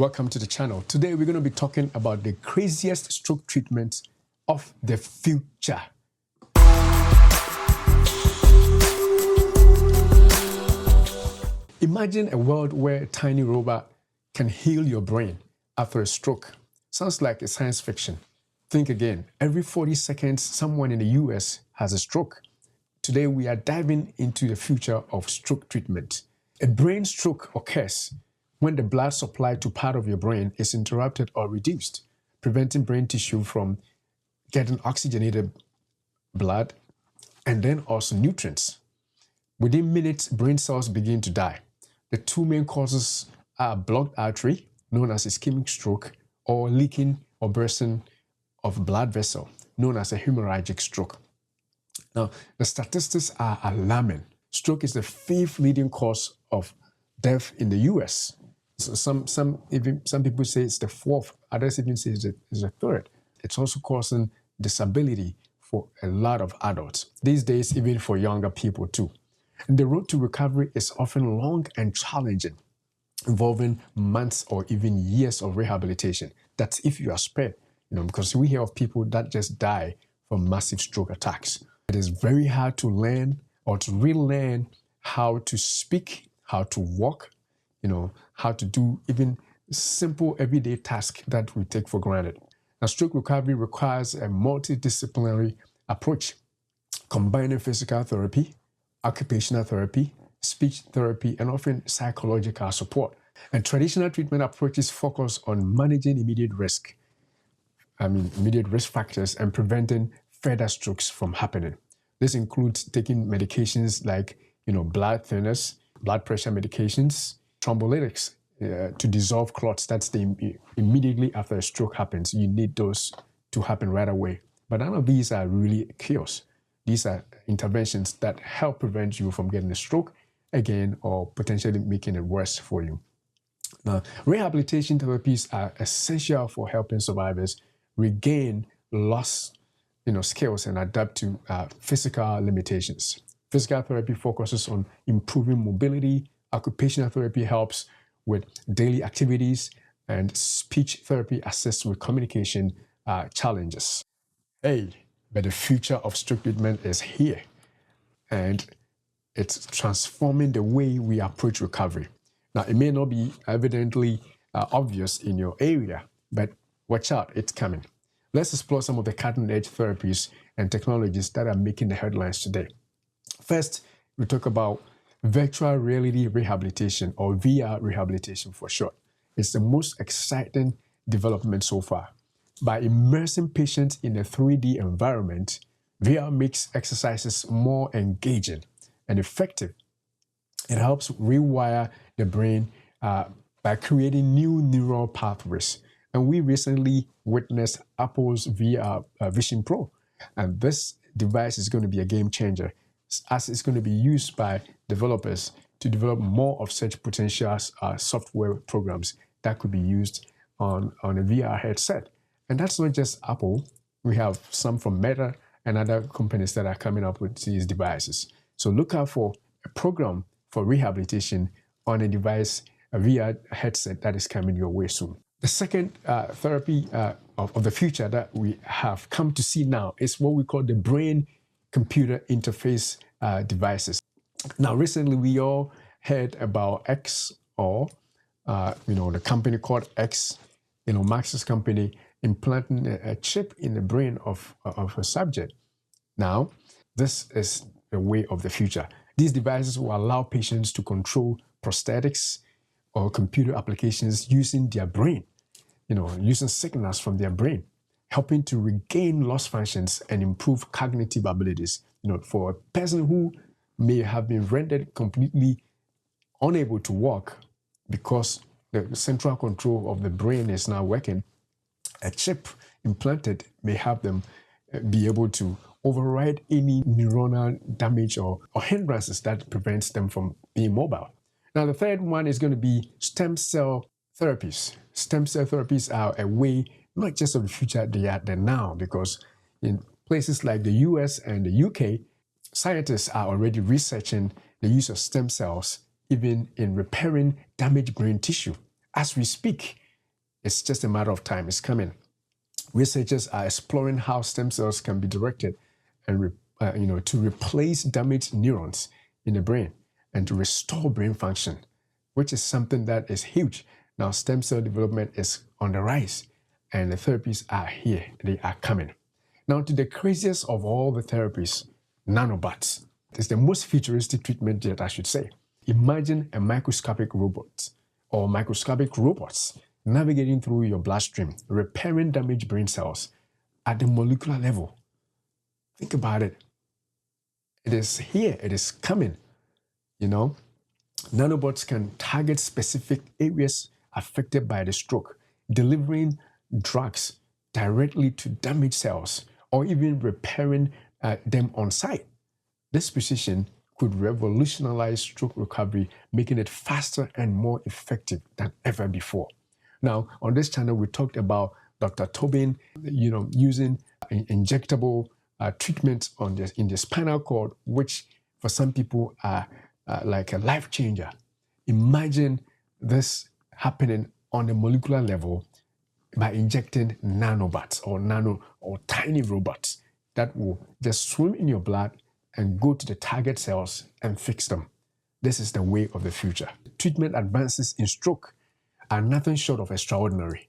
Welcome to the channel. Today we're going to be talking about the craziest stroke treatment of the future. Imagine a world where a tiny robot can heal your brain after a stroke. Sounds like a science fiction. Think again. Every 40 seconds, someone in the US has a stroke. Today we are diving into the future of stroke treatment. A brain stroke occurs when the blood supply to part of your brain is interrupted or reduced, preventing brain tissue from getting oxygenated blood and then also nutrients. Within minutes, brain cells begin to die. The two main causes are blocked artery, known as ischemic stroke, or leaking or bursting of blood vessel, known as a hemorrhagic stroke. Now, the statistics are alarming. Stroke is the 5th leading cause of death in the US. So some people say it's the 4th, others even say it's the 3rd. It's also causing disability for a lot of adults. These days, even for younger people too. And the road to recovery is often long and challenging, involving months or even years of rehabilitation. That's if you are spared, because we hear of people that just die from massive stroke attacks. It is very hard to learn or to relearn how to speak, how to walk, how to do even simple everyday tasks that we take for granted. Now, stroke recovery requires a multidisciplinary approach, combining physical therapy, occupational therapy, speech therapy, and often psychological support. And traditional treatment approaches focus on managing immediate risk factors and preventing further strokes from happening. This includes taking medications like, blood thinners, blood pressure medications, thrombolytics to dissolve clots. That's immediately after a stroke happens. You need those to happen right away. But none of these are really cures. These are interventions that help prevent you from getting a stroke again or potentially making it worse for you. Now, rehabilitation therapies are essential for helping survivors regain lost skills and adapt to physical limitations. Physical therapy focuses on improving mobility. Occupational therapy helps with daily activities, and speech therapy assists with communication challenges. Hey, but the future of stroke treatment is here, and it's transforming the way we approach recovery. Now, it may not be evidently obvious in your area, but watch out, it's coming. Let's explore some of the cutting-edge therapies and technologies that are making the headlines today. First, we talk about virtual reality rehabilitation, or VR rehabilitation for short. It's the most exciting development so far. By immersing patients in a 3D environment, VR makes exercises more engaging and effective. It helps rewire the brain by creating new neural pathways. And we recently witnessed Apple's VR Vision Pro. And this device is going to be a game changer, as it's going to be used by developers to develop more of such potential software programs that could be used on a VR headset. And that's not just Apple. We have some from Meta and other companies that are coming up with these devices. So look out for a program for rehabilitation on a device, a VR headset that is coming your way soon. The second therapy of the future that we have come to see now is what we call the brain-computer interface devices. Now, recently we all heard about X, or the company called X, Max's company, implanting a chip in the brain of a subject. Now, this is the way of the future. These devices will allow patients to control prosthetics or computer applications using their brain, using signals from their brain, helping to regain lost functions and improve cognitive abilities. For a person who may have been rendered completely unable to walk because the central control of the brain is not working, a chip implanted may help them be able to override any neuronal damage or hindrances that prevents them from being mobile. Now, the third one is going to be stem cell therapies. Stem cell therapies are a way, not just of the future, they are the now, because in places like the US and the UK, scientists are already researching the use of stem cells even in repairing damaged brain tissue. As we speak, It's just a matter of time. It's coming. Researchers are exploring how stem cells can be directed and to replace damaged neurons in the brain and to restore brain function, which is something that is huge. Now, stem cell development is on the rise, and the therapies are here. They are coming. Now, to the craziest of all the therapies, nanobots. It's the most futuristic treatment yet, I should say. Imagine a microscopic robot or microscopic robots navigating through your bloodstream, repairing damaged brain cells at the molecular level. Think about it. It is here. It is coming. Nanobots can target specific areas affected by the stroke, delivering drugs directly to damaged cells or even repairing them on site. This precision could revolutionize stroke recovery, making it faster and more effective than ever before. Now, on this channel, we talked about Dr. Tobin, using injectable treatments in the spinal cord, which for some people are like a life changer. Imagine this happening on a molecular level by injecting nanobots or tiny robots that will just swim in your blood and go to the target cells and fix them. This is the way of the future. Treatment advances in stroke are nothing short of extraordinary.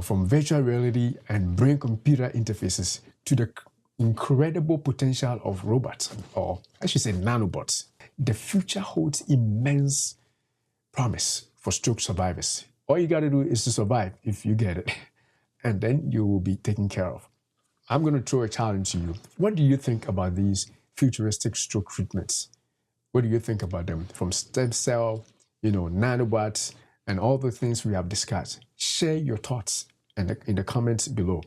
From virtual reality and brain-computer interfaces to the incredible potential of robots, or I should say nanobots. The future holds immense promise for stroke survivors. All you got to do is to survive if you get it, and then you will be taken care of. I'm going to throw a challenge to you. What do you think about these futuristic stroke treatments? What do you think about them? From stem cell, nanobots, and all the things we have discussed. Share your thoughts in the comments below.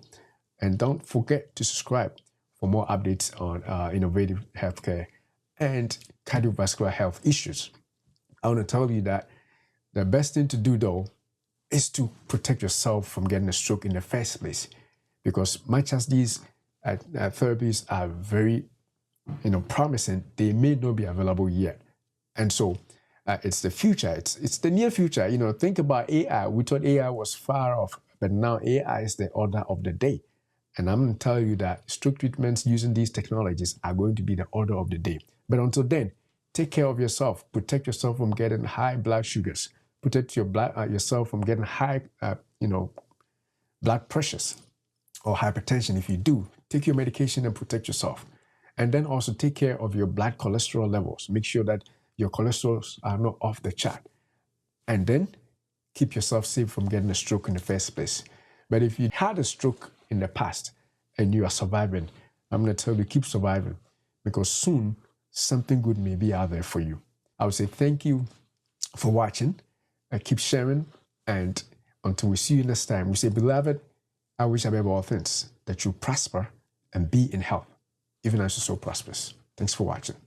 And don't forget to subscribe for more updates on innovative healthcare and cardiovascular health issues. I want to tell you that the best thing to do, though, is to protect yourself from getting a stroke in the first place. Because much as these therapies are very promising, they may not be available yet. And so it's the future. It's the near future. Think about AI. We thought AI was far off, but now AI is the order of the day. And I'm going to tell you that stroke treatments using these technologies are going to be the order of the day. But until then, take care of yourself. Protect yourself from getting high blood sugars. Protect yourself from getting high, blood pressures or hypertension. If you do, take your medication and protect yourself. And then also take care of your blood cholesterol levels. Make sure that your cholesterols are not off the chart. And then keep yourself safe from getting a stroke in the first place. But if you had a stroke in the past and you are surviving, I'm going to tell you, keep surviving, because soon something good may be out there for you. I would say thank you for watching. Keep sharing. And until we see you next time, we say, beloved, I wish above all things that you prosper and be in health, even as you're so prosperous. Thanks for watching.